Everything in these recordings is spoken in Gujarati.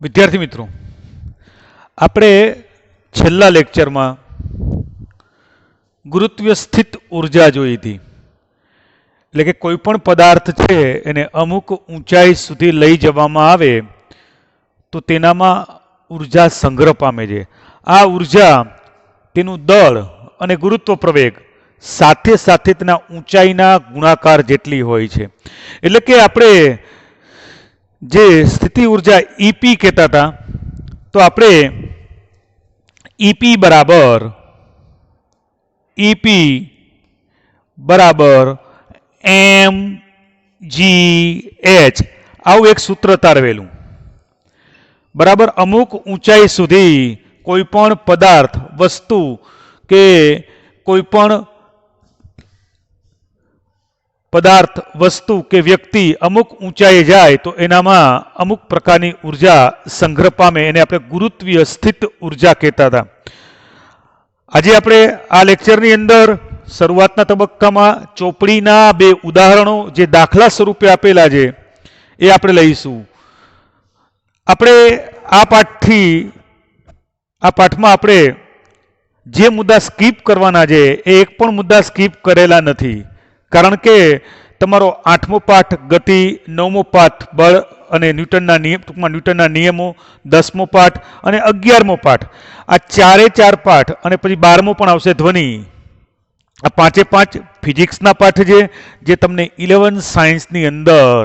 વિદ્યાર્થી મિત્રો, આપણે છેલ્લા લેક્ચરમાં ગુરુત્વ સ્થિત ઉર્જા જોઈ હતી. એટલે કે કોઈ પણ પદાર્થ છે એને અમુક ઊંચાઈ સુધી લઈ જવામાં આવે તો તેનામાં ઉર્જા સંગ્રહ પામે છે. આ ઉર્જા તેનું દળ અને ગુરુત્વ પ્રવેગ સાથે સાથે તેના ઊંચાઈના ગુણાકાર જેટલી હોય છે. એટલે કે આપણે જે સ્થિતિ ઉર્જા ઈપી કહેતા હતા, તો આપણે ઈપી બરાબર એમ જી એચ આવું એક સૂત્ર તારવેલું. બરાબર, અમુક ઊંચાઈ સુધી કોઈ પણ પદાર્થ, વસ્તુ કે કોઈ પણ પદાર્થ, વસ્તુ કે વ્યક્તિ અમુક ઊંચાઈએ જાય તો એનામાં અમુક પ્રકારની ઉર્જા સંગ્રહ પામે, એને આપણે ગુરુત્વીય સ્થિત ઉર્જા કહેતા હતા. આજે આપણે આ લેક્ચરની અંદર શરૂઆતના તબક્કામાં ચોપડીના બે ઉદાહરણો જે દાખલા સ્વરૂપે આપેલા છે એ આપણે લઈશું. આપણે આ પાઠમાં આપણે જે મુદ્દા સ્કીપ કરવાના છે એ એક પણ મુદ્દા સ્કીપ કરેલા નથી. કારણ કે તમારો 8મો પાઠ ગતિ, 9મો પાઠ બળ અને ન્યૂટનના નિયમો, 10મો પાઠ અને 11મો પાઠ, આ ચારે ચાર પાઠ અને પછી 12મો પણ આવશે ધ્વનિ. આ પાંચે પાંચ ફિઝિક્સના પાઠ છે જે તમને 11 સાયન્સની અંદર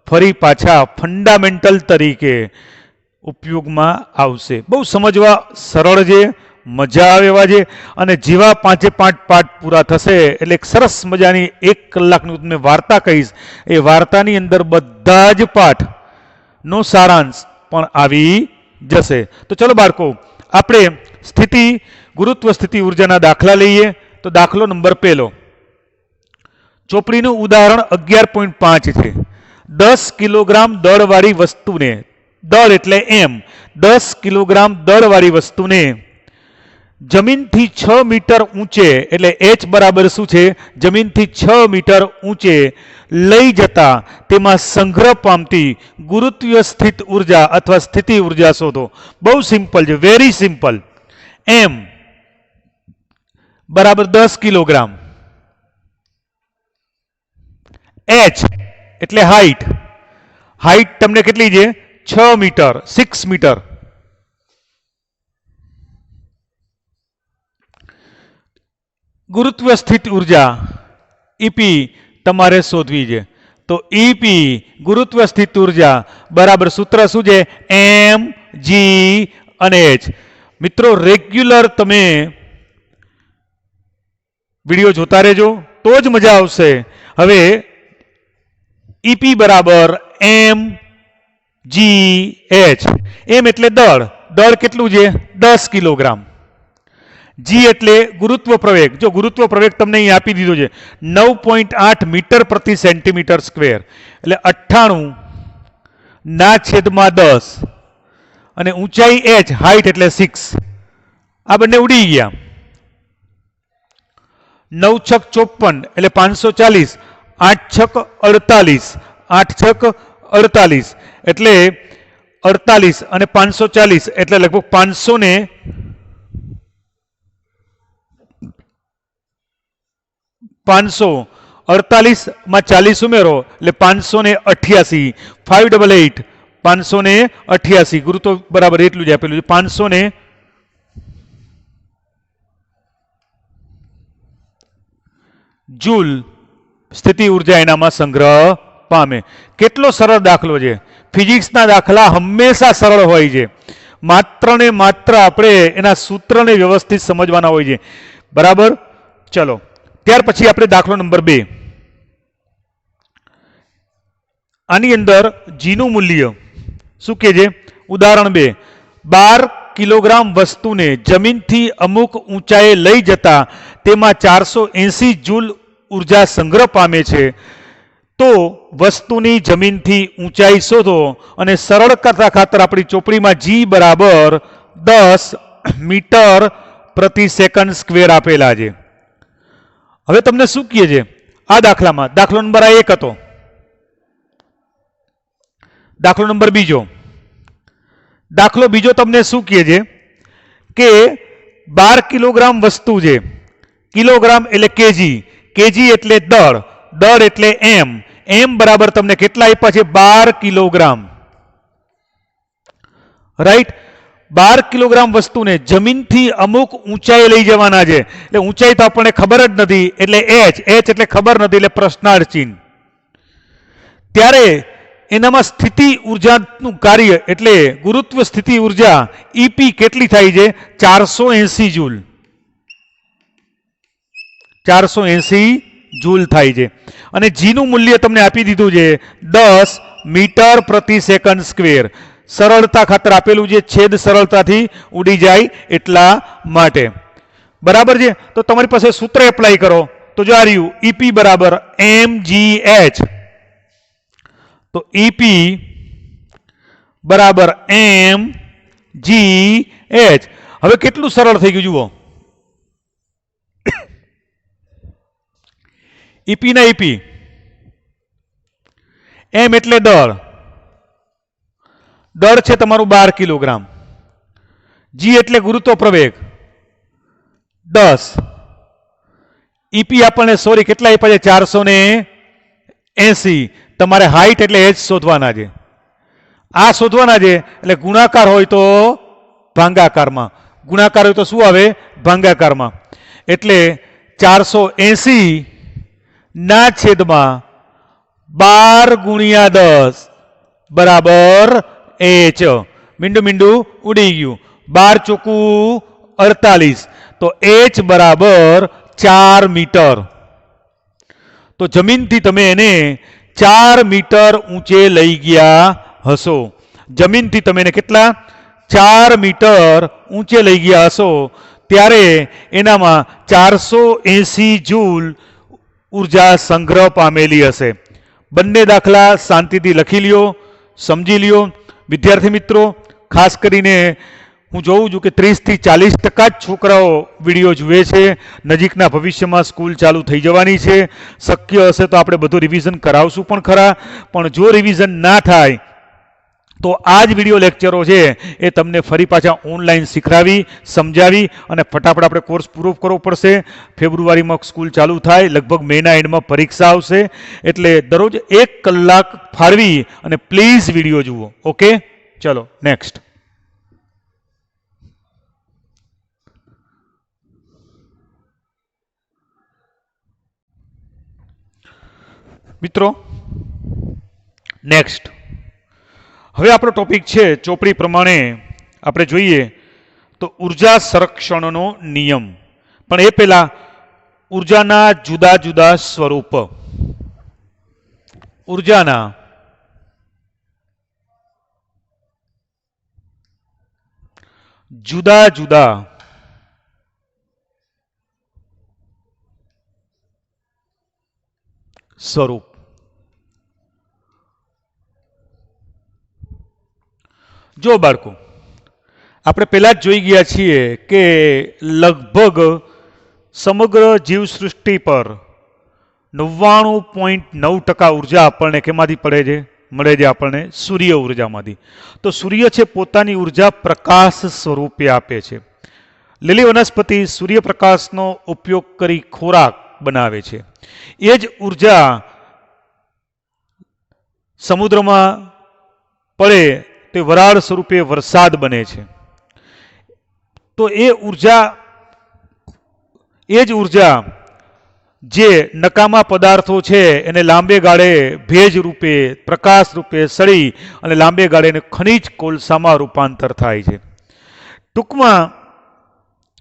ફરી પાછા ફંડામેન્ટલ તરીકે ઉપયોગમાં આવશે. બહુ સમજવા સરળ છે, મજા આવે એવા છે. અને જેવા પાંચે પાંચ પાઠ પૂરા થશે એટલે એક સરસ મજાની 1 કલાકની તમને વાર્તા કહીશ. એ વાર્તાની અંદર બધા જ પાઠનો સારાંશ પણ આવી જશે. તો ચલો બાળકો, આપણે ગુરુત્વ સ્થિતિ ઉર્જાના દાખલા લઈએ. તો દાખલો નંબર પહેલો, ચોપડીનું ઉદાહરણ 11.5 છે. 10 કિલોગ્રામ દળવાળી વસ્તુને, દળ એટલે એમ, 10 કિલોગ્રામ દળવાળી વસ્તુને જમીનથી 6 મીટર ઊંચે, એટલે એચ બરાબર શું છે, જમીનથી 6 મીટર ઊંચે લઈ જતા તેમાં સંગ્રહ પામતી ગુરુત્વીય સ્થિત ઉર્જા અથવા સ્થિતિ ઉર્જા શોધો. બહુ સિમ્પલ છે, વેરી સિમ્પલ. એમ બરાબર 10 કિલોગ્રામ, એચ એટલે હાઈટ, હાઈટ તમને કેટલી છે, 6 મીટર, 6 મીટર. ગુરુત્વ સ્થિત ઉર્જા ઈપી તમારે શોધવી છે. તો ઈપી ગુરુત્વ સ્થિત ઉર્જા બરાબર સૂત્ર શું છે, એમ જી અને એચ. મિત્રો રેગ્યુલર તમે વિડીયો જોતા રહેજો તો જ મજા આવશે. હવે ઈપી બરાબર એમ જી એચ. એમ એટલે દળ, દળ કેટલું છે, 10 કિલોગ્રામ. જી એટલે ગુરુત્વ પ્રવેગ. જો ગુરુત્વ પ્રવેગ તમને અહીં આપી દીધો છે 9.8 મીટર પ્રતિ સેન્ટીમીટર સ્ક્વેર, એટલે 98/10. અને ઊંચાઈ એચ, હાઈટ એટલે 6. આ બંને ઉડી ગયા. 9 છક 54 એટલે 540, 8 છક 48, 8 છક 48 એટલે 48 અને 540 એટલે લગભગ 548 માં 40 ઉમેરો એટલે 588, 588, 588. ગુરુત્વ બરાબર એટલું જ આપેલું છે, 500 જૂલ સ્થિતિ ઉર્જા એનામાં સંગ્રહ પામે. કેટલો સરળ દાખલો છે. ફિઝિક્સના દાખલા હંમેશા સરળ હોય છે, માત્ર ને માત્ર આપણે એના સૂત્રને વ્યવસ્થિત સમજવાના હોય છે. બરાબર, ચલો ત્યાર પછી આપણે દાખલો નંબર 2. આની અંદર જીનું મૂલ્ય શું કે છે, ઉદાહરણ 2, 12 કિલોગ્રામ વસ્તુને જમીનથી અમુક ઊંચાઈએ લઈ જતા તેમાં 480 જૂલ ઉર્જા સંગ્રહ પામે છે. તો વસ્તુની જમીનથી ઊંચાઈ શોધો. અને સરળ કરતા ખાતર આપણી ચોપડીમાં જી બરાબર 10 મીટર પ્રતિ સેકન્ડ સ્ક્વેર આપેલા છે. હવે તમને શું કહે છે આ દાખલામાં? દાખલો નંબર 1 હતો. દાખલો નંબર 2, દાખલો બીજો તમને શું કહે છે કે 12 કિલોગ્રામ વસ્તુ છે, કિલોગ્રામ એટલે કેજી, કેજી એટલે દળ, દળ એટલે એમ બરાબર તમને કેટલા આપ્યા છે 12 કિલોગ્રામ, રાઈટ। 12 કિલોગ્રામ વસ્તુને જમીનથી અમુક ઊંચાઈ લઈ જવાના છે, એટલે ઊંચાઈ તો આપણને ખબર જ નથી, એટલે એચ એટલે ખબર નથી, એટલે પ્રશ્નાર્થ ચિહ્ન। ત્યારે એનામાં સ્થિતિ ઉર્જાનું કાર્ય એટલે ગુરુત્વ સ્થિતિ ઉર્જા ઈપી કેટલી થાય છે 480 જૂલ, 480 જૂલ થાય છે। અને જીનું મૂલ્ય તમને આપી દીધું છે 10 મીટર પ્રતિ સેકન્ડ સ્ક્વેર, સરળતા ખાતર આપેલું છે, છેદ સરળતાથી ઉડી જાય એટલા માટે, બરાબર છે। તો તમારી પાસે સૂત્ર એપ્લાય કરો તો જો આ રહ્યું ઈપી બરાબર mgh, તો ઈપી બરાબર mgh। હવે કેટલું સરળ થઈ ગયું જુઓ, ઈપી ના ઈપી, એમ એટલે દળ, દળ છે તમારું 12 કિલોગ્રામ, જી એટલે ગુરુત્વ પ્રવેગ 10, ઈપી આપણને સોરી કેટલા આપ્યા છે 480, તમારે હાઈટ એટલે એચ શોધવાના છે, આ શોધવાના છે, એટલે ગુણાકાર હોય તો ભાંગાકારમાં, ગુણાકાર હોય તો શું આવે ભાંગાકારમાં, એટલે 480 ના છેદમાં 12 ગુણ્યા 10 બરાબર એચ, મીંડું મીંડું ઉડી ગયું, 12 ચોકું 48, તો એચ બરાબર 4 મીટર। તો જમીનથી તમે એને 4 મીટર ઊંચે લઈ ગયા હશો, જમીનથી તમે એને કેટલા 4 મીટર ઊંચે લઈ ગયા હશો, ત્યારે એનામાં 480 જૂલ ઉર્જા સંગ્રહ પામેલી હશે। બંને દાખલા શાંતિથી લખી લ્યો, સમજી લ્યો। વિદ્યાર્થી મિત્રો, ખાસ કરીને હું જોઉં છું કે 30 થી 40% જ છોકરાઓ વિડીયો જુએ છે, નજીકના ભવિષ્યમાં સ્કૂલ ચાલુ થઈ જવાની છે, શક્ય હશે તો આપણે બધું રિવિઝન કરાવશું પણ ખરા, પણ જો રિવિઝન ના થાય તો આ જ વિડીયો લેક્ચરો છે એ તમને ફરી પાછા ઓનલાઈન શીખવાડી સમજાવી અને ફટાફટ આપણે કોર્સ પૂરો કરવો પડશે। ફેબ્રુઆરીમાં સ્કૂલ ચાલુ થાય, લગભગ મેના એન્ડમાં પરીક્ષા આવશે, એટલે દરરોજ 1 કલાક ફાળવી અને પ્લીઝ વિડીયો જુઓ, ઓકે। ચલો નેક્સ્ટ। મિત્રો નેક્સ્ટ, હવે આપણો ટોપિક છે ચોપડી પ્રમાણે આપણે જોઈએ તો ઉર્જા સંરક્ષણનો નિયમ, પણ એ પહેલા ઉર્જાના જુદા જુદા સ્વરૂપ, ઉર્જાના જુદા જુદા સ્વરૂપ। જો બાળકો, આપણે પહેલા જ જોઈ ગયા છીએ કે લગભગ સમગ્ર જીવસૃષ્ટિ પર 99.9% ઉર્જા આપણને કેમાંથી પડે છે મળે છે આપણને સૂર્ય ઉર્જામાંથી। તો સૂર્ય છે પોતાની ઉર્જા પ્રકાશ સ્વરૂપે આપે છે। લીલી વનસ્પતિ સૂર્યપ્રકાશનો ઉપયોગ કરી ખોરાક બનાવે છે, એ જ ઉર્જા સમુદ્રમાં પડે તે વરાળ સ્વરૂપે વરસાદ બને છે। તો એ જ ઉર્જા જે નકામા પદાર્થો છે એને લાંબે ગાળે ભેજ રૂપે પ્રકાશ રૂપે સળી અને લાંબે ગાળે ખનિજ કોલસામાં રૂપાંતર થાય છે। ટૂંકમાં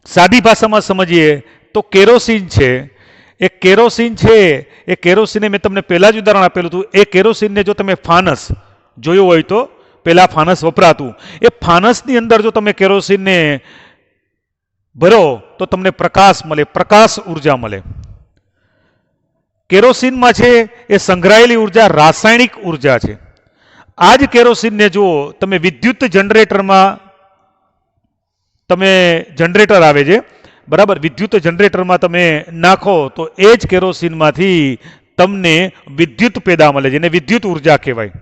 સાદી ભાષામાં સમજીએ તો કેરોસીન છે, એ કેરોસીન છે, એ કેરોસીને મેં તમને પહેલા જ ઉદાહરણ આપેલું હતું, એ કેરોસીનને જો તમે ફાનસ જોયો હોય તો પહેલા ફાનસ વપરાતું, એ ફાનસની અંદર જો તમે કેરોસીનને ભરો તો તમને પ્રકાશ મળે, પ્રકાશ ઉર્જા મળે। કેરોસીનમાં છે એ સંગ્રહાયેલી ઉર્જા રાસાયણિક ઉર્જા છે। આ જ કેરોસીનને જો તમે વિદ્યુત જનરેટરમાં, તમે જનરેટર આવે છે બરાબર, વિદ્યુત જનરેટરમાં તમે નાખો તો એ જ કેરોસીનમાંથી તમને વિદ્યુત પેદા મળે છે, એને વિદ્યુત ઉર્જા કહેવાય।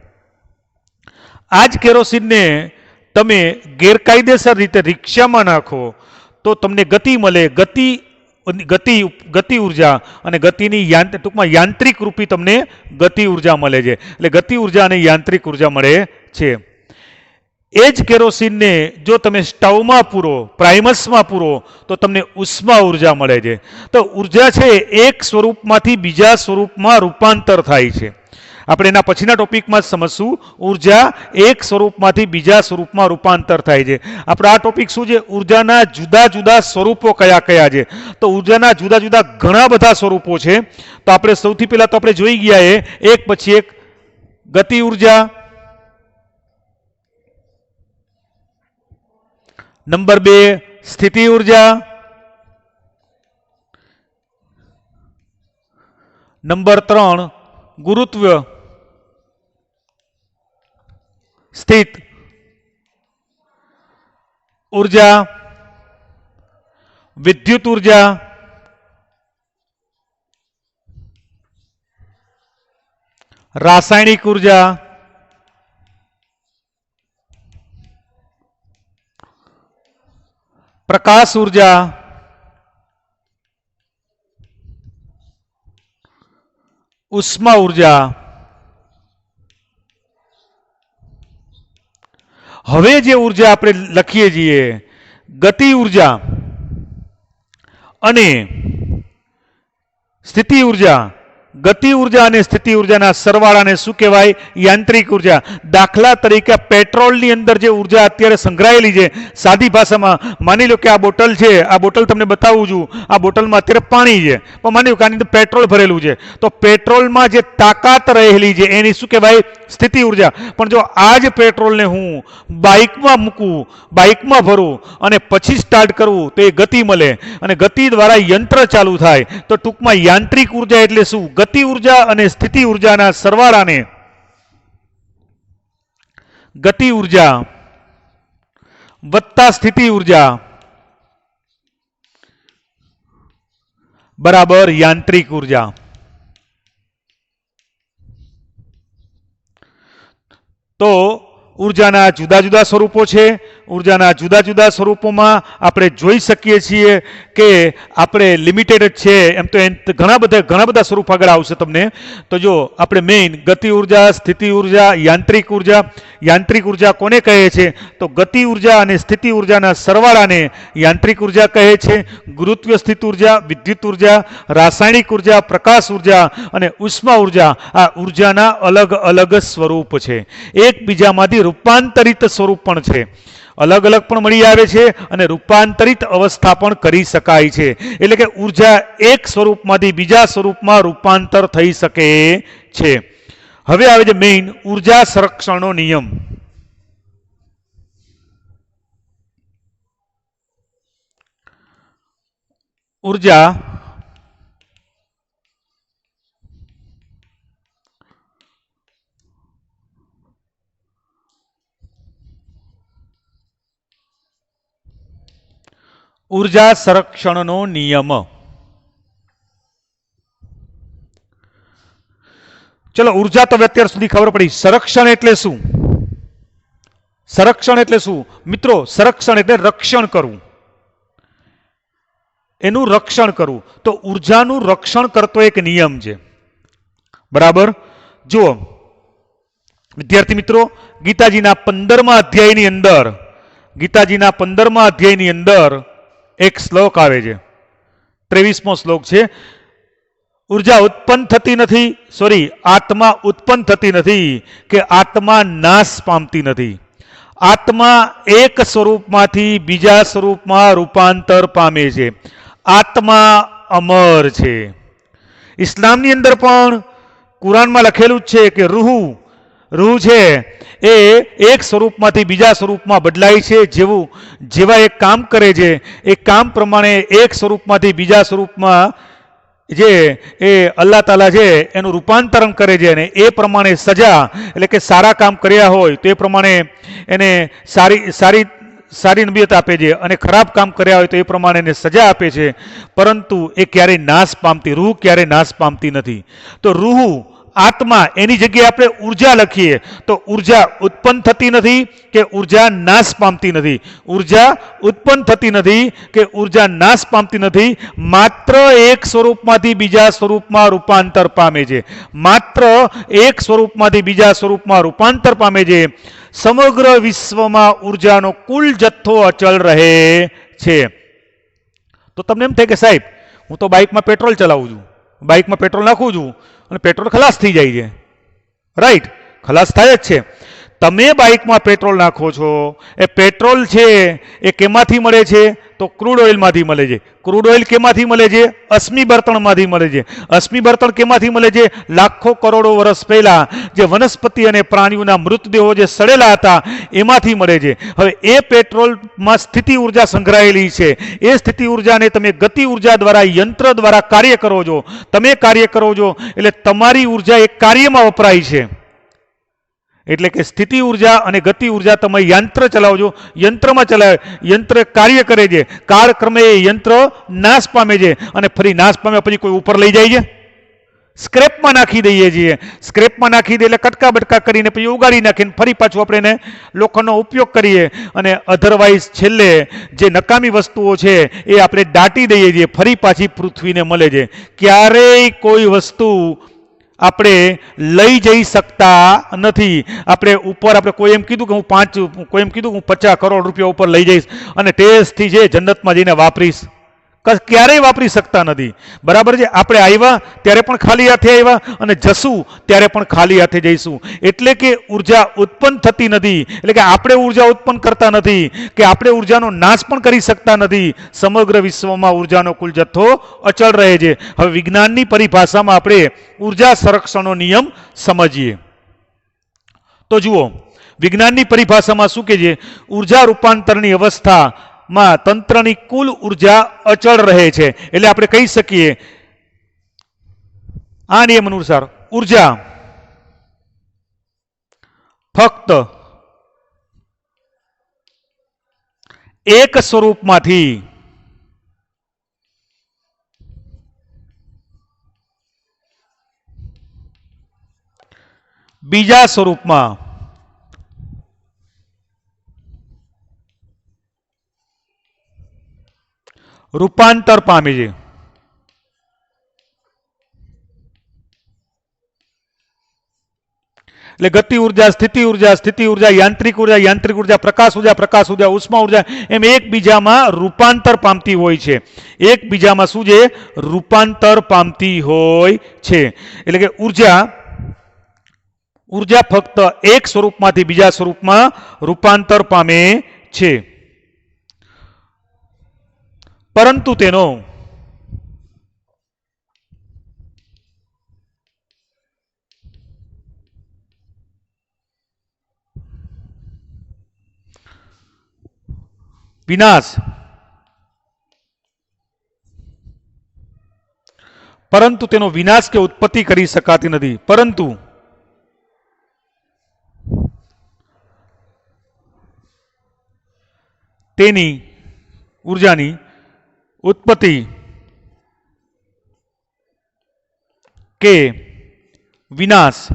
આ જ કેરોસીનને તમે ગેરકાયદેસર રીતે રિક્ષામાં નાખો તો તમને ગતિ મળે. ગતિ ઉર્જા અને ગતિની ટૂંકમાં યાંત્રિક રૂપી તમને ગતિ ઉર્જા મળે છે. એટલે ગતિ ઉર્જા અને યાંત્રિક ઉર્જા મળે છે. એ જ કેરોસીનને જો તમે સ્ટવમાં પૂરો, પ્રાઇમસમાં પૂરો, તો તમને ઉષ્મા ઉર્જા મળે છે. તો ઉર્જા છે એક સ્વરૂપમાંથી બીજા સ્વરૂપમાં રૂપાંતર થાય છે. આપણે એના પછીના ટોપિકમાં જ સમજશું. ઉર્જા એક સ્વરૂપમાંથી બીજા સ્વરૂપમાં રૂપાંતર થાય છે. આપણો આ ટોપિક શું છે? ઉર્જાના જુદા જુદા સ્વરૂપો કયા કયા છે. તો ઉર્જાના જુદા જુદા ઘણા બધા સ્વરૂપો છે. તો આપણે સૌથી પહેલા તો આપણે જોઈ ગયા એક પછી એક. ગતિ ઉર્જા, નંબર 2 સ્થિતિ ઉર્જા, નંબર 3 ગુરુત્વ સ્થિત ઉર્જા, વિદ્યુત ઉર્જા, રાસાયણિક ઉર્જા, પ્રકાશ ઉર્જા, ઉષ્મા ઉર્જા. હવે જે ઉર્જા આપણે લખીએ છીએ ગતિ ઉર્જા અને સ્થિતિ ઉર્જા, ગતિ ઉર્જા અને સ્થિતિ ઉર્જાના સરવાળાને શું કહેવાય? યાંત્રિક ઉર્જા. દાખલા તરીકે પેટ્રોલની અંદર જે ઉર્જા અત્યારે સંગ્રહાયેલી છે, સાદી ભાષામાં માની લો કે આ બોટલ છે, આ બોટલ તમને બતાવું છું, આ બોટલમાં અત્યારે પાણી છે, પણ માની લો કે આની અંદર પેટ્રોલ ભરેલું છે, તો પેટ્રોલમાં જે તાકાત રહેલી છે એની શું કહેવાય? સ્થિતિ ઉર્જા. પણ જો આ જ પેટ્રોલને હું બાઇકમાં મૂકું, બાઇકમાં ભરું અને પછી સ્ટાર્ટ કરવું તો એ ગતિ મળે અને ગતિ દ્વારા યંત્ર ચાલુ થાય. તો ટૂંકમાં યાંત્રિક ઉર્જા એટલે શું? ગતિ ઉર્જા અને સ્થિતિ ઉર્જાના સરવાળાને ગતિ ઉર્જા વત્તા સ્થિતિ ઉર્જા બરાબર યાંત્રિક ઉર્જા. તો ઉર્જાના જુદા જુદા સ્વરૂપો છે. ઉર્જાના જુદા જુદા સ્વરૂપોમાં આપણે જોઈ શકીએ છીએ કે આપણે લિમિટેડ જ છે. એમ તો ઘણા બધા સ્વરૂપ આગળ આવશે તમને. તો જો આપણે મેઇન ગતિ ઉર્જા, સ્થિતિ ઉર્જા, યાંત્રિક ઉર્જા. યાંત્રિક ઉર્જા કોને કહે છે? તો ગતિ ઉર્જા અને સ્થિતિ ઉર્જાના સરવાળાને યાંત્રિક ઉર્જા કહે છે. ગુરુત્વ સ્થિત ઉર્જા, વિદ્યુત ઉર્જા, રાસાયણિક ઉર્જા, પ્રકાશ ઉર્જા અને ઉષ્મા ઉર્જા, આ ઉર્જાના અલગ અલગ સ્વરૂપ છે. એકબીજામાંથી રૂપાંતરિત સ્વરૂપ પણ છે. અલગ અલગ પણ મળી આવે છે અને રૂપાંતરિત અવસ્થા પણ કરી શકાય છે. એટલે કે ઉર્જા એક સ્વરૂપમાંથી બીજા સ્વરૂપમાં રૂપાંતર થઈ શકે છે. હવે આવે છે મેઇન ઉર્જા સંરક્ષણનો નિયમ. ઉર્જા ઉર્જા સંરક્ષણનો નિયમ. ચલો ઉર્જા તો અત્યાર સુધી ખબર પડી. સંરક્ષણ એટલે શું? સંરક્ષણ એટલે શું મિત્રો? સંરક્ષણ એટલે રક્ષણ કરવું, એનું રક્ષણ કરવું. તો ઉર્જાનું રક્ષણ કરતો એક નિયમ છે. બરાબર. જુઓ વિદ્યાર્થી મિત્રો, ગીતાજીના 15મા અધ્યાયની અંદર એક શ્લોક આવે છે. 23મો શ્લોક છે. ઉર્જા ઉત્પન્ન થતી નથી, આત્મા ઉત્પન્ન થતી નથી કે આત્મા નાશ પામતી નથી. આત્મા એક સ્વરૂપમાંથી બીજા સ્વરૂપમાં રૂપાંતર પામે છે. આત્મા અમર છે. ઇસ્લામની અંદર પણ કુરાનમાં લખેલું જ છે કે રૂહ છે એ એક સ્વરૂપમાંથી બીજા સ્વરૂપમાં બદલાય છે. જેવા એક કામ કરે છે એ કામ પ્રમાણે એક સ્વરૂપમાંથી બીજા સ્વરૂપમાં જે એ અલ્લાહ તાલા છે એનું રૂપાંતરણ કરે છે અને એ પ્રમાણે સજા એટલે કે સારા કામ કર્યા હોય તો એ પ્રમાણે એને સારી નબિયત આપે છે અને ખરાબ કામ કર્યા હોય તો એ પ્રમાણે એને સજા આપે છે. પરંતુ એ ક્યારેય નાશ પામતી, રૂહ ક્યારેય નાશ પામતી નથી. તો રૂહ આત્મા એની જગ્યાએ આપણે ઉર્જા લખીએ તો ઉર્જા ઉત્પન્ન થતી નથી કે ઉર્જા નાશ પામતી નથી. ઉર્જા ઉત્પન્ન થતી નથી કે ઉર્જા નાશ પામતી નથી. માત્ર એક સ્વરૂપમાંથી બીજા સ્વરૂપમાં રૂપાંતર પામે છે. માત્ર એક સ્વરૂપમાંથી બીજા સ્વરૂપમાં રૂપાંતર પામે છે. સમગ્ર વિશ્વમાં ઉર્જાનો કુલ જથ્થો અચળ રહે છે. તો તમને એમ થાય કે સાહેબ હું તો બાઇકમાં પેટ્રોલ ચલાવું છું, બાઇકમાં પેટ્રોલ નાખું છું અને પેટ્રોલ ખલાસ થઈ જાય છે. રાઈટ, ખલાસ થાય જ છે. તમે બાઇકમાં પેટ્રોલ નાખો છો, એ પેટ્રોલ છે એ કેમાંથી મળે છે? તો ક્રૂડ ઓઇલમાંથી મળે છે. ક્રૂડ ઓઇલ કેમાંથી મળે છે? અશ્મિ બળતણમાંથી મળે છે. અશ્મિ બળતણ કેમાંથી મળે છે? લાખો કરોડો વર્ષ પહેલા જે વનસ્પતિ અને પ્રાણીઓના મૃતદેહો જે સડેલા હતા એમાંથી મળે છે. હવે એ પેટ્રોલમાં સ્થિતિ ઉર્જા સંગ્રહાયેલી છે. એ સ્થિતિ ઉર્જાને તમે ગતિ ઉર્જા દ્વારા, યંત્ર દ્વારા કાર્ય કરો છો. તમે કાર્ય કરો છો એટલે તમારી ઉર્જા એક કાર્યમાં વપરાય છે. એટલે કે સ્થિતિ ઉર્જા અને ગતિ ઉર્જા તમે યંત્ર ચલાવજો, યંત્રમાં ચલાવે, યંત્ર કાર્ય કરે છે. કાળક્રમે એ યંત્ર નાશ પામે છે અને ફરી નાશ પામે પછી કોઈ ઉપર લઈ જાય છે? સ્ક્રેપમાં નાખી દઈએ છીએ. સ્ક્રેપમાં નાખી દઈએ એટલે કટકા બટકા કરીને પછી ઉગાડી નાખીને ફરી પાછું આપણે એને લોખંડનો ઉપયોગ કરીએ. અને અધરવાઇઝ છેલ્લે જે નકામી વસ્તુઓ છે એ આપણે દાટી દઈએ છીએ, ફરી પાછી પૃથ્વીને મળે છે. ક્યારેય કોઈ વસ્તુ આપણે લઈ જઈ શકતા નથી. આપણે ઉપર આપણે કોઈ એમ કીધું કે કોઈ એમ કીધું કે હું 50 કરોડ રૂપિયા ઉપર લઈ જઈશ અને ટેસ્ટથી છે જન્નતમાં જઈને વાપરીશ, ક્યારેય વાપરી શકતા નથી. બરાબર છે? આપણે આવ્યા ત્યારે પણ ખાલી હાથે આવ્યા અને જશું ત્યારે પણ ખાલી હાથે જઈશું. એટલે કે ઉર્જા ઉત્પન્ન થતી નથી, એટલે કે આપણે ઉર્જા ઉત્પન્ન કરતા નથી કે આપણે ઉર્જાનો નાશ પણ કરી શકતા નથી. સમગ્ર વિશ્વમાં ઉર્જાનો કુલ જથ્થો અચળ રહે છે. હવે વિજ્ઞાનની પરિભાષામાં આપણે ઉર્જા સંરક્ષણનો નિયમ સમજીએ. તો જુઓ, વિજ્ઞાનની પરિભાષામાં શું કહે છે? ઉર્જા રૂપાંતરની અવસ્થામાં તંત્રની કુલ ઉર્જા અચળ રહે છે. એટલે આપણે કહી શકીએ આ નિયમ અનુસાર ઉર્જા ફક્ત એક સ્વરૂપમાંથી બીજા સ્વરૂપમાં રૂપાંતર પામે છે. એટલે ગતિ ઉર્જા, સ્થિતિ ઉર્જા, યાંત્રિક ઉર્જા, પ્રકાશ ઉર્જા, ઉષ્મા ઉર્જા એમ એકબીજામાં રૂપાંતર પામતી હોય છે. એકબીજામાં શું છે? રૂપાંતર પામતી હોય છે. એટલે કે ઉર્જા ફક્ત એક સ્વરૂપમાંથી બીજા સ્વરૂપમાં રૂપાંતર પામે છે, પરંતુ તેનો વિનાશ કે ઉત્પત્તિ કરી શકાતી નથી. પરંતુ તેની ઉર્જાની ઉત્પત્તિ કે વિનાશ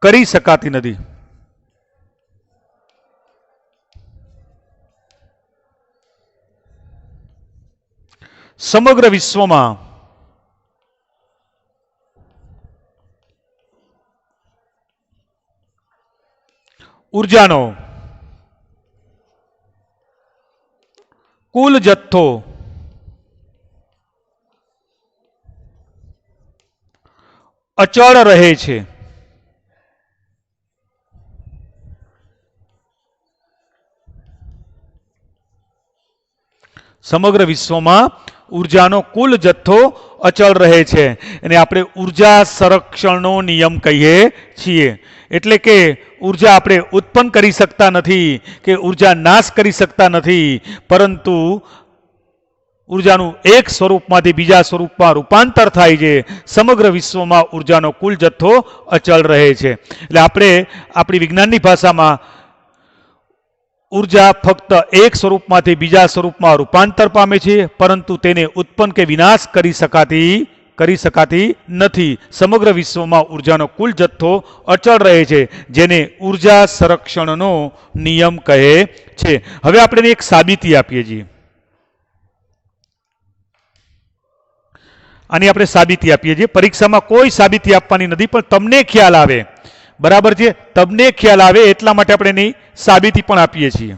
કરી શકાતી નથી. સમગ્ર વિશ્વમાં ઉર્જાનો કુલ જથ્થો અચળ રહે છે. સમગ્ર વિશ્વમાં ઉર્જાનો કુલ જથ્થો અચળ રહે છે. અને આપણે ઉર્જા સંરક્ષણનો નિયમ કહીએ છીએ. એટલે કે ઉર્જા આપણે ઉત્પન્ન કરી શકતા નથી કે ઉર્જા નાશ કરી શકતા નથી, પરંતુ ઉર્જાનું એક સ્વરૂપમાંથી બીજા સ્વરૂપમાં રૂપાંતર થાય છે. સમગ્ર વિશ્વમાં ઉર્જાનો કુલ જથ્થો અચળ રહે છે. એટલે આપણે આપણી વિજ્ઞાનની ભાષામાં ઉર્જા ફક્ત એક સ્વરૂપમાંથી બીજા સ્વરૂપમાં રૂપાંતર પામે છે, પરંતુ તેને ઉત્પન્ન કે વિનાશ કરી શકાતી કરી શકાતી નથી. સમગ્ર વિશ્વમાં ઉર્જાનો કુલ જથ્થો અચળ રહે છે, જેને ઉર્જા સંરક્ષણનો નિયમ કહે છે. હવે આપણે એક સાબિતી આપીએ છીએ. આની આપણે સાબિતી આપીએ છીએ. પરીક્ષામાં કોઈ સાબિતી આપવાની નથી, પણ તમને ખ્યાલ આવે, બરાબર છે, તમને ખ્યાલ આવે એટલા માટે આપણે એની સાબિતી પણ આપીએ છીએ.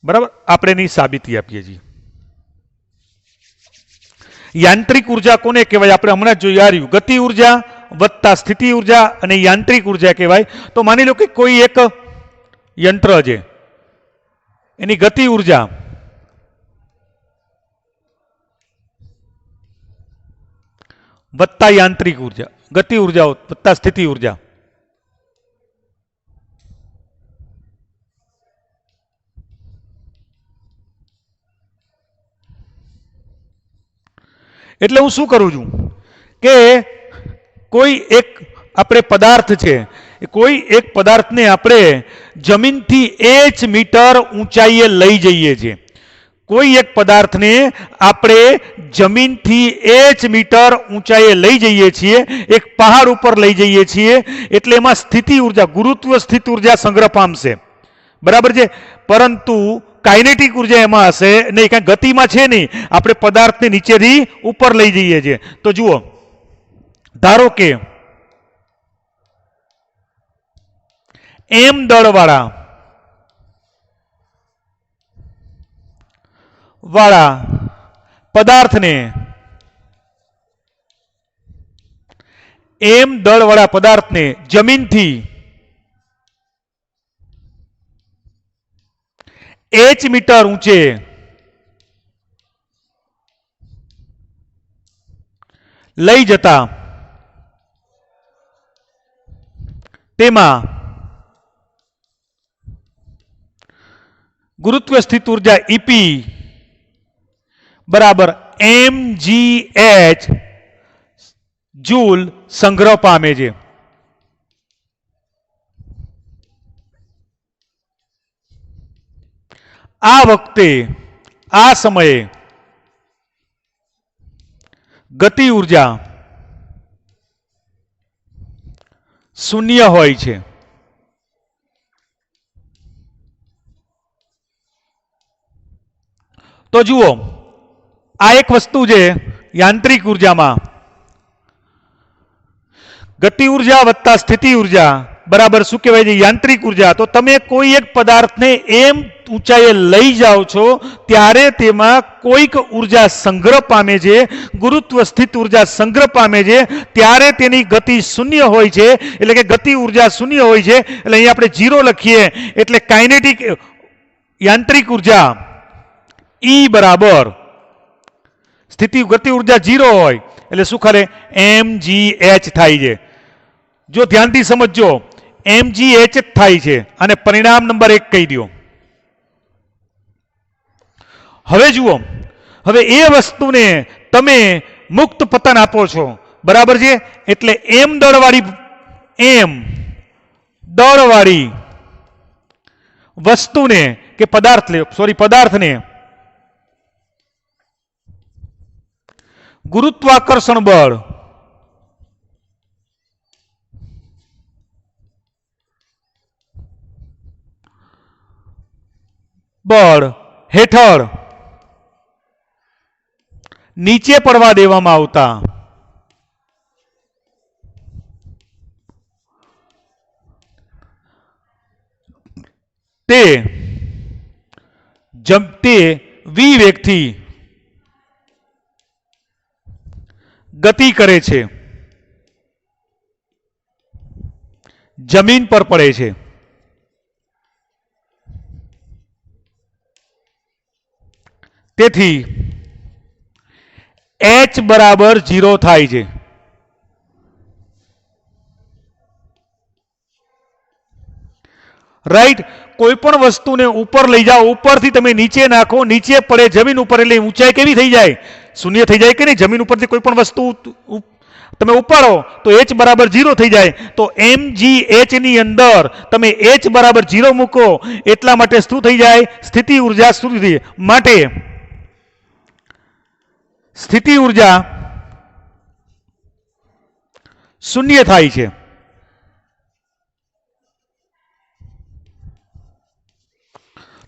બરાબર, આપણે એની સાબિતી આપીએ છીએ. યાંત્રિક ઉર્જા કોને કહેવાય? આપણે હમણાં જ જોઈ આવ્યું, ગતિ ઉર્જા વત્તા સ્થિતિ ઉર્જા અને યાંત્રિક ઉર્જા કહેવાય. તો માની લો કે કોઈ એક યંત્ર છે, એની ગતિ ઉર્જા વત્તા યાંત્રિક ઉર્જા, ગતિ ઉર્જા વત્તા સ્થિતિ ઉર્જા. એટલે હું શું કરું છું કે કોઈ એક આપણે પદાર્થ છે, કોઈ એક પદાર્થને આપણે જમીનથી h મીટર ઊંચાઈએ લઈ જઈએ છીએ. કોઈ એક પદાર્થને આપણે જમીનથી h મીટર ઊંચાઈએ લઈ જઈએ છીએ, એક પહાડ ઉપર લઈ જઈએ છીએ, એટલે એમાં સ્થિતિ ઉર્જા, ગુરુત્વ સ્થિત ઉર્જા સંગ્રહ પામશે, બરાબર છે. પરંતુ કાઇનેટિક ઉર્જા એમાં હશે નહીં, કાંઈ ગતિમાં છે નહીં. આપણે પદાર્થને નીચેથી ઉપર લઈ જઈએ છીએ. તો જુઓ, ધારો કે m દળવાળા પદાર્થને જમીનથી h મીટર ઊંચે લઈ જતા તેમાં ગુરુત્વ સ્થિત ઉર્જા EP બરાબર mgh જૂલ સંગ્રહ પામે છે. આ વખતે, આ સમયે ગતિ ઉર્જા શૂન્ય હોય છે. તો જુઓ, આ એક વસ્તુ છે યાંત્રિક ઉર્જામાં, ગતિ ઉર્જા વત્તા સ્થિતિ ઉર્જા બરાબર શું કહેવાય છે? યાંત્રિક ઉર્જા. તો તમે કોઈ એક પદાર્થને એમ ઊંચાઈએ લઈ જાઓ છો ત્યારે તેમાં કોઈક ઉર્જા સંગ્રહ પામે છે, ગુરુત્વ સ્થિત ઉર્જા સંગ્રહ પામે છે, ત્યારે તેની ગતિ શૂન્ય હોય છે, એટલે કે ગતિ ઉર્જા શૂન્ય હોય છે. એટલે અહીં આપણે 0 લખીએ, એટલે કાઇનેટિક યાંત્રિક ઉર્જા E બરાબર સ્થિતિ ગતિ ઉર્જા 0 હોય એટલે શું કરે? mgh થાય છે. જો ધ્યાનથી સમજજો, mgh જ થાય છે, અને પરિણામ નંબર 1 કહી દો. હવે જુઓ, હવે એ વસ્તુને તમે મુક્ત પતન આપો છો, બરાબર છે. એટલે m દળવાળી વસ્તુને કે પદાર્થને ગુરુત્વાકર્ષણ બળ હેઠળ નીચે પડવા દેવામાં આવતા તે v વેગથી ગતિ કરે છે, જમીન પર પડે છે. તેથી h બરાબર 0 થાય છે. રાઈટ? કોઈ પણ વસ્તુને ઉપર લઈ જાઓ, ઉપરથી તમે નીચે નાખો, નીચે પડે જમીન ઉપર, એટલે ઊંચાઈ કેવી થઈ જાય? શૂન્ય થઈ જાય કે નહીં? જમીન ઉપરથી કોઈ પણ વસ્તુ તમે ઉપાડો તો h બરાબર 0 થઈ જાય. તો mgh ની અંદર તમે h બરાબર 0 મૂકો એટલા માટે શું થઈ જાય? સ્થિતિ ઉર્જા શું થઈ? માટે સ્થિતિ ઉર્જા શૂન્ય થાય છે.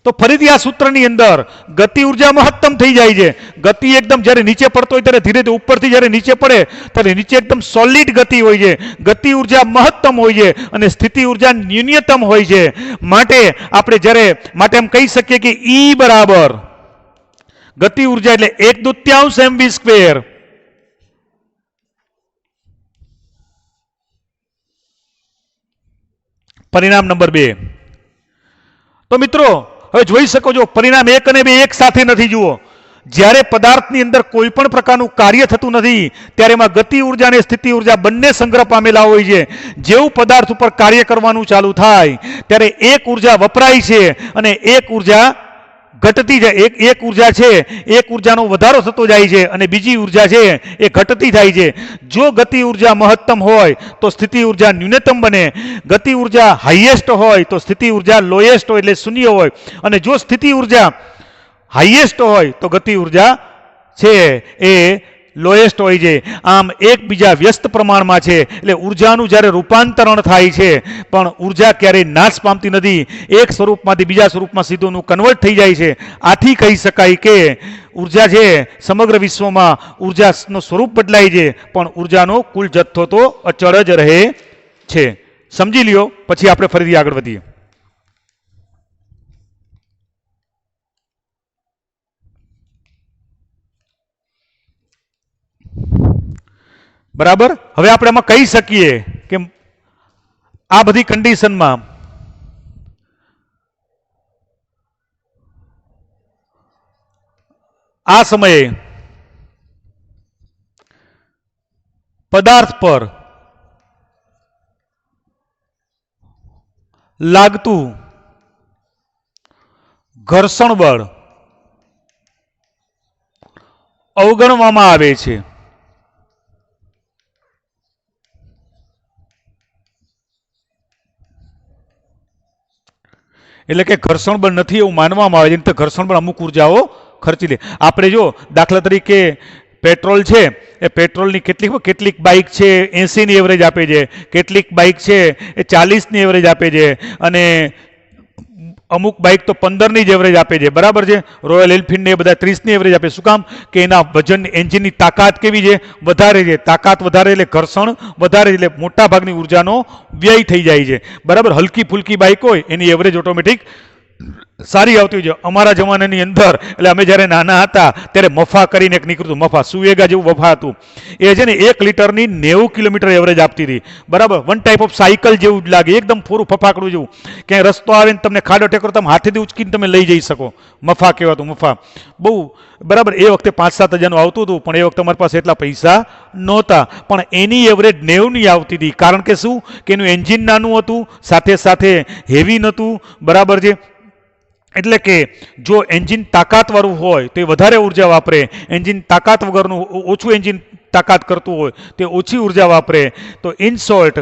તો ફરીથી આ સૂત્રની અંદર ગતિ ઉર્જા મહત્તમ થઈ જાય છે. ગતિ એકદમ જ્યારે નીચે પડતો હોય ત્યારે ધીરે ધીરે ઉપરથી જ્યારે નીચે પડે ત્યારે નીચે એકદમ સોલિડ ગતિ હોય છે. ગતિ ઉર્જા મહત્તમ હોય છે અને સ્થિતિ ઉર્જા ન્યૂનતમ હોય છે. માટે આપણે જ્યારે માટે એમ કહી શકીએ કે E બરાબર ગતિ ઉર્જા એટલે 1/2 mv². પરિણામ નંબર 2. તો મિત્રો હવે જોઈ શકો છો પરિણામ 1 અને 2 એક સાથે નથી. જુઓ, જ્યારે પદાર્થની અંદર કોઈ પણ પ્રકારનું કાર્ય થતું નથી ત્યારે એમાં ગતિ ઉર્જા અને સ્થિતિ ઉર્જા બંને સંગ્રહ પામેલા હોય છે. જેવું પદાર્થ ઉપર કાર્ય કરવાનું ચાલુ થાય ત્યારે એક ઉર્જા વપરાય છે અને એક ઉર્જા ઘટતી જાય. એક ઉર્જા છે એક ઉર્જાનો વધારો થતો જાય છે અને બીજી ઉર્જા છે એ ઘટતી થાય છે. જો ગતિ ઉર્જા મહત્તમ હોય તો સ્થિતિ ઉર્જા ન્યૂનતમ બને. ગતિ ઉર્જા હાઈએસ્ટ હોય તો સ્થિતિ ઉર્જા લોએસ્ટ હોય એટલે શૂન્ય હોય. અને જો સ્થિતિ ઉર્જા હાઈએસ્ટ હોય તો ગતિ ઉર્જા છે એ લોએસ્ટ હોય છે. આમ એકબીજા વ્યસ્ત પ્રમાણમાં છે એટલે ઉર્જાનું જ્યારે રૂપાંતરણ થાય છે પણ ઉર્જા ક્યારેય નાશ પામતી નથી. એક સ્વરૂપમાંથી બીજા સ્વરૂપમાં સીધું કન્વર્ટ થઈ જાય છે. આથી કહી શકાય કે ઉર્જા છે સમગ્ર વિશ્વમાં ઉર્જાનું સ્વરૂપ બદલાય છે પણ ઉર્જાનો કુલ જથ્થો તો અચળ જ રહે છે. સમજી લ્યો, પછી આપણે ફરીથી આગળ વધીએ. બરાબર, હવે આપણે એમાં કહી શકીએ કે આ બધી કન્ડિશનમાં આ સમયે પદાર્થ પર લાગતું ઘર્ષણ બળ અવગણવામાં આવે છે. એટલે કે ઘર્ષણ બળ નથી એવું માનવામાં આવે છે. ઘર્ષણ બળ અમુક ઉર્જાઓ ખર્ચી લે. આપણે જો દાખલા તરીકે પેટ્રોલ છે એ પેટ્રોલની કેટલીક બાઇક છે 80ની એવરેજ આપે છે, કેટલીક બાઇક છે એ 40ની એવરેજ આપે છે અને અમુક બાઇક તો 15ની જ એવરેજ આપે છે. બરાબર છે. રોયલ એનફિલ્ડ ને એ બધા 30ની એવરેજ આપે. શું કામ? કે એના વજન એન્જિનની તાકાત કેવી છે? વધારે છે. તાકાત વધારે એટલે ઘર્ષણ વધારે એટલે મોટા ભાગની ઉર્જાનો વ્યય થઈ જાય છે. બરાબર. હલકી ફુલકી બાઇક હોય એની એવરેજ ઓટોમેટિક સારી આવતી હોય છે. અમારા જમાનાની અંદર એટલે અમે જ્યારે નાના હતા ત્યારે મફા કરીને એક નીકળતું, મફા સુવેગા જેવું મફા હતું. એ છે ને 1 લિટરની 90 કિલોમીટર એવરેજ આપતી હતી. બરાબર. વન ટાઈપ ઓફ સાયકલ જેવું જ લાગે, એકદમ ફોરું ફફાકડું જેવું. ક્યાંય રસ્તો આવે ને તમને ખાડો ટેકરો તમે હાથેથી ઉચકીને તમે લઈ જઈ શકો. મફા કહેવાતું, મફા. બહુ બરાબર. એ વખતે 5-7 હજારનું આવતું હતું પણ એ વખતે અમારી પાસે એટલા પૈસા નહોતા. પણ એની એવરેજ 90ની આવતી હતી. કારણ કે શું? કે એનું એન્જિન નાનું હતું, સાથે સાથે હેવી નહોતું. બરાબર છે. એટલે કે જો એન્જિન તાકાતવાળું હોય તો એ વધારે ઉર્જા વાપરે. એન્જિન તાકાત વગરનું ઓછું એન્જિન તાકાત કરતું હોય તે ઓછી ઉર્જા વાપરે. તો ઇન શોર્ટ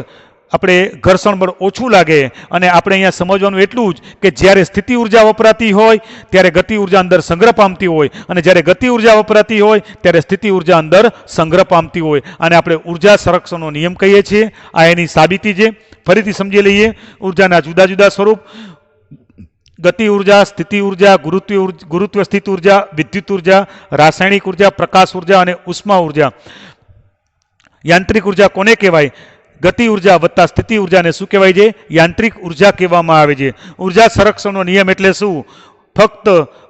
આપણે ઘર્ષણ બળ ઓછું લાગે. અને આપણે અહીંયા સમજવાનું એટલું જ કે જ્યારે સ્થિતિ ઉર્જા વપરાતી હોય ત્યારે ગતિ ઉર્જા અંદર સંગ્રહ પામતી હોય અને જ્યારે ગતિ ઉર્જા વપરાતી હોય ત્યારે સ્થિતિ ઉર્જા અંદર સંગ્રહ પામતી હોય. અને આપણે ઉર્જા સંરક્ષણનો નિયમ કહીએ છીએ. આ એની સાબિતી છે. ફરીથી સમજી લઈએ. ઉર્જાના જુદા જુદા સ્વરૂપ: ગતિ ઉર્જા, સ્થિતિ ઉર્જા, ગુરુત્વ સ્થિત ઉર્જા, વિદ્યુત ઉર્જા, રાસાયણિક ઉર્જા, પ્રકાશ ઉર્જા અને ઉષ્મા ઉર્જા. યાંત્રિક ઉર્જા કોને કહેવાય? ગતિ ઉર્જા વત્તા સ્થિતિ ઉર્જાને શું કહેવાય છે? યાંત્રિક ઉર્જા કહેવામાં આવે છે. ઉર્જા સંરક્ષણનો નિયમ એટલે શું?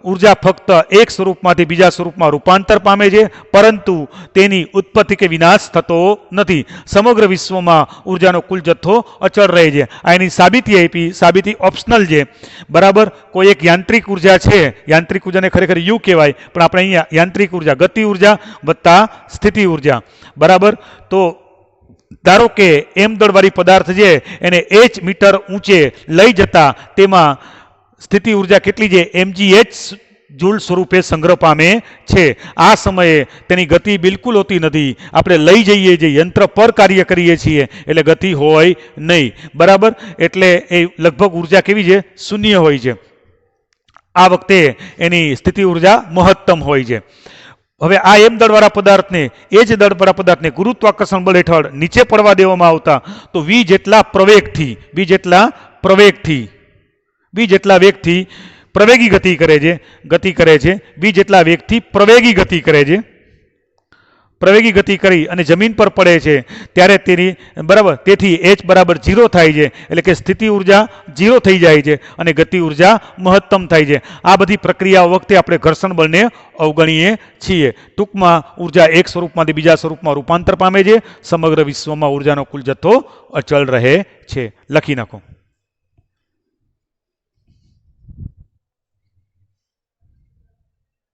ઉર્જા ફક્ત એક સ્વરૂપમાંથી બીજા સ્વરૂપમાં રૂપાંતર પામે છે પરંતુ તેની ઉત્પત્તિ કે વિનાશ થતો નથી. સમગ્ર વિશ્વમાં ઉર્જાનો કુલ જથ્થો અચળ રહે છે. આ એની સાબિતી આપી. સાબિતી ઓપ્શનલ છે. બરાબર. કોઈ એક યાંત્રિક ઉર્જા છે, યાંત્રિક ઉર્જાને ખરેખર યુ કહેવાય પણ આપણે અહીંયા યાંત્રિક ઉર્જા, ગતિ ઉર્જા વત્તા સ્થિતિ ઉર્જા. બરાબર. તો ધારો કે એમ દળવાળી પદાર્થ છે એને h મીટર ઊંચે લઈ જતા તેમાં સ્થિતિ ઉર્જા કેટલી છે? mgh જૂલ સ્વરૂપે સંગ્રહ પામે છે. આ સમયે તેની ગતિ બિલકુલ હોતી નથી. આપણે લઈ જઈએ જે યંત્ર પર કાર્ય કરીએ છીએ એટલે ગતિ હોય નહીં. બરાબર, એટલે એ લગભગ ઉર્જા કેવી છે? શૂન્ય હોય છે. આ વખતે એની સ્થિતિ ઉર્જા મહત્તમ હોય છે. હવે આ એમ દળવાળા પદાર્થને, એ જ દળવાળા પદાર્થને ગુરુત્વાકર્ષણ બળ હેઠળ નીચે પડવા દેવામાં આવતા તો વી જેટલા વેગથી પ્રવેગી ગતિ કરે છે. વી જેટલા વેગથી પ્રવેગી ગતિ કરી અને જમીન પર પડે છે ત્યારે તેની બરાબર, તેથી h બરાબર 0 થાય છે. એટલે કે સ્થિતિ ઉર્જા 0 થઈ જાય છે અને ગતિ ઉર્જા મહત્તમ થાય છે. આ બધી પ્રક્રિયાઓ વખતે આપણે ઘર્ષણ બળને અવગણીએ છીએ. ટૂંકમાં ઉર્જા એક સ્વરૂપમાંથી બીજા સ્વરૂપમાં રૂપાંતર પામે છે. સમગ્ર વિશ્વમાં ઉર્જાનો કુલ જથ્થો અચળ રહે છે. લખી નાખો.